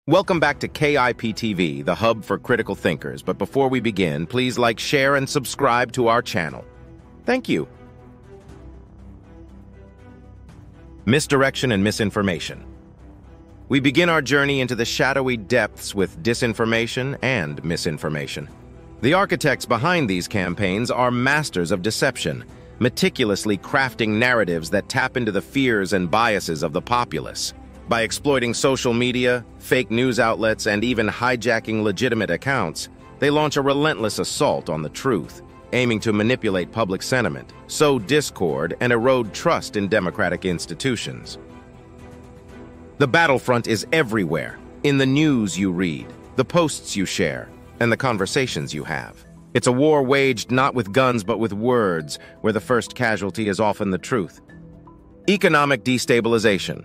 Welcome back to KIP TV, the hub for critical thinkers. But before we begin, please like, share, and subscribe to our channel. Thank you. Misdirection and misinformation. We begin our journey into the shadowy depths with disinformation and misinformation. The architects behind these campaigns are masters of deception, meticulously crafting narratives that tap into the fears and biases of the populace. By exploiting social media, fake news outlets, and even hijacking legitimate accounts, they launch a relentless assault on the truth, aiming to manipulate public sentiment, sow discord, and erode trust in democratic institutions. The battlefront is everywhere, in the news you read, the posts you share, and the conversations you have. It's a war waged not with guns but with words, where the first casualty is often the truth. Economic destabilization.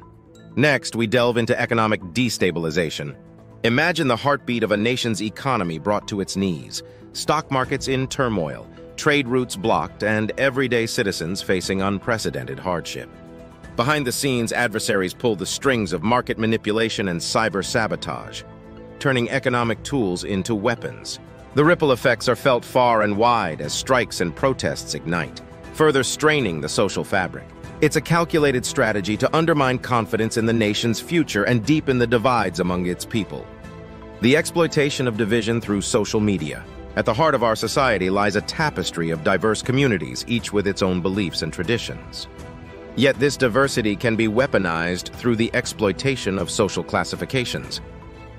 Next, we delve into economic destabilization. Imagine the heartbeat of a nation's economy brought to its knees, stock markets in turmoil, trade routes blocked, and everyday citizens facing unprecedented hardship. Behind the scenes, adversaries pull the strings of market manipulation and cyber sabotage, turning economic tools into weapons. The ripple effects are felt far and wide as strikes and protests ignite, further straining the social fabric. It's a calculated strategy to undermine confidence in the nation's future and deepen the divides among its people. The exploitation of division through social media. At the heart of our society lies a tapestry of diverse communities, each with its own beliefs and traditions. Yet this diversity can be weaponized through the exploitation of social classifications.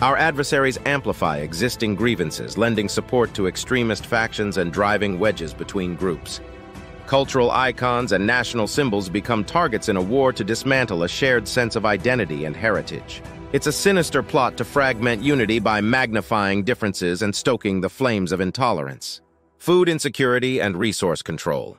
Our adversaries amplify existing grievances, lending support to extremist factions and driving wedges between groups. Cultural icons and national symbols become targets in a war to dismantle a shared sense of identity and heritage. It's a sinister plot to fragment unity by magnifying differences and stoking the flames of intolerance. Food insecurity and resource control.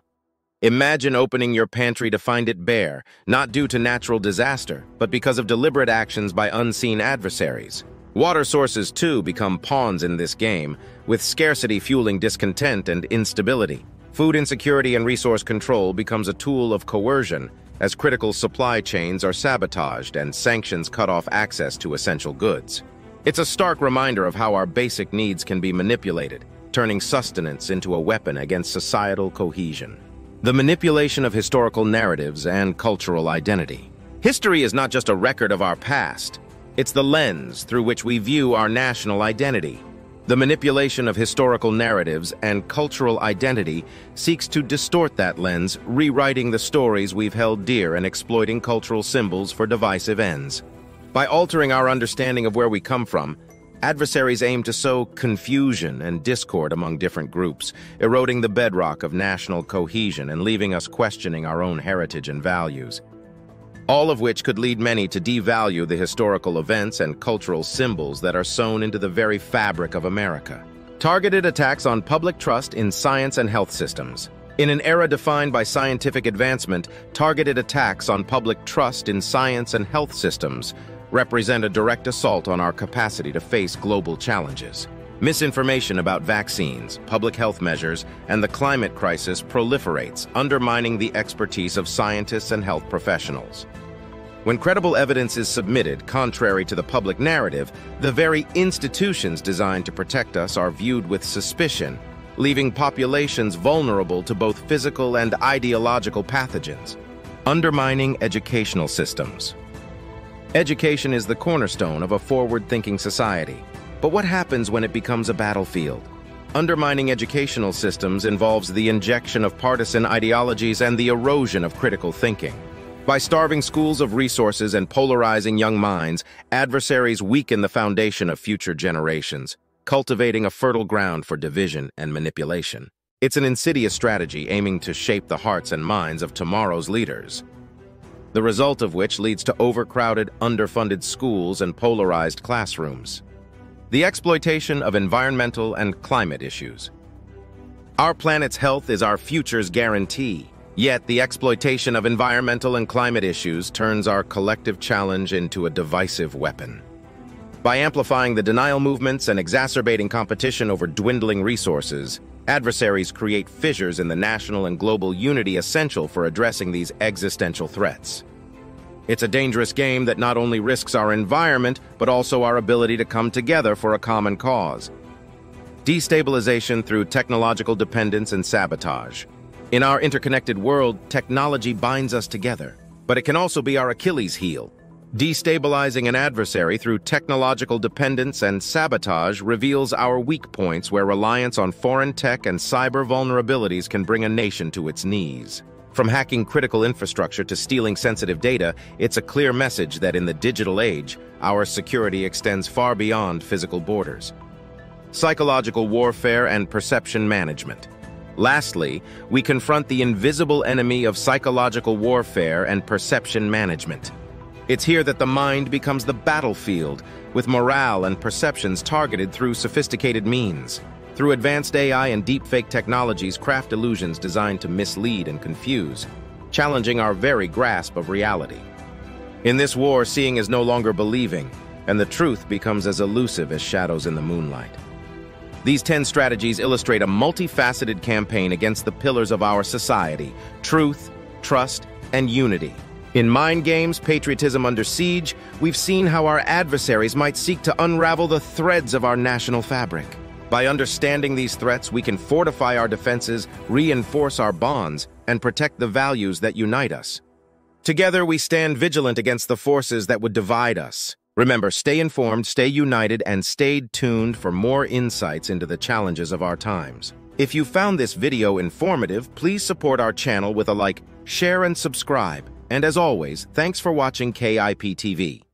Imagine opening your pantry to find it bare, not due to natural disaster, but because of deliberate actions by unseen adversaries. Water sources, too, become pawns in this game, with scarcity fueling discontent and instability. Food insecurity and resource control becomes a tool of coercion as critical supply chains are sabotaged and sanctions cut off access to essential goods. It's a stark reminder of how our basic needs can be manipulated, turning sustenance into a weapon against societal cohesion. The manipulation of historical narratives and cultural identity. History is not just a record of our past. It's the lens through which we view our national identity. The manipulation of historical narratives and cultural identity seeks to distort that lens, rewriting the stories we've held dear and exploiting cultural symbols for divisive ends. By altering our understanding of where we come from, adversaries aim to sow confusion and discord among different groups, eroding the bedrock of national cohesion and leaving us questioning our own heritage and values. All of which could lead many to devalue the historical events and cultural symbols that are sewn into the very fabric of America. Targeted attacks on public trust in science and health systems. In an era defined by scientific advancement, targeted attacks on public trust in science and health systems represent a direct assault on our capacity to face global challenges. Misinformation about vaccines, public health measures, and the climate crisis proliferates, undermining the expertise of scientists and health professionals. When credible evidence is submitted contrary to the public narrative, the very institutions designed to protect us are viewed with suspicion, leaving populations vulnerable to both physical and ideological pathogens. Undermining educational systems. Education is the cornerstone of a forward-thinking society. But what happens when it becomes a battlefield? Undermining educational systems involves the injection of partisan ideologies and the erosion of critical thinking. By starving schools of resources and polarizing young minds, adversaries weaken the foundation of future generations, cultivating a fertile ground for division and manipulation. It's an insidious strategy aiming to shape the hearts and minds of tomorrow's leaders, the result of which leads to overcrowded, underfunded schools and polarized classrooms. The exploitation of environmental and climate issues. Our planet's health is our future's guarantee. Yet, the exploitation of environmental and climate issues turns our collective challenge into a divisive weapon. By amplifying the denial movements and exacerbating competition over dwindling resources, adversaries create fissures in the national and global unity essential for addressing these existential threats. It's a dangerous game that not only risks our environment, but also our ability to come together for a common cause. Destabilization through technological dependence and sabotage. In our interconnected world, technology binds us together, but it can also be our Achilles heel. Destabilizing an adversary through technological dependence and sabotage reveals our weak points where reliance on foreign tech and cyber vulnerabilities can bring a nation to its knees. From hacking critical infrastructure to stealing sensitive data, it's a clear message that in the digital age, our security extends far beyond physical borders. Psychological warfare and perception management. Lastly, we confront the invisible enemy of psychological warfare and perception management. It's here that the mind becomes the battlefield, with morale and perceptions targeted through sophisticated means. Through advanced AI and deepfake technologies, craft illusions designed to mislead and confuse, challenging our very grasp of reality. In this war, seeing is no longer believing, and the truth becomes as elusive as shadows in the moonlight. These 10 strategies illustrate a multifaceted campaign against the pillars of our society: truth, trust, and unity. In Mind Games, Patriotism Under Siege, we've seen how our adversaries might seek to unravel the threads of our national fabric. By understanding these threats, we can fortify our defenses, reinforce our bonds, and protect the values that unite us. Together, we stand vigilant against the forces that would divide us. Remember, stay informed, stay united, and stay tuned for more insights into the challenges of our times. If you found this video informative, please support our channel with a like, share, and subscribe. And as always, thanks for watching KIP TV.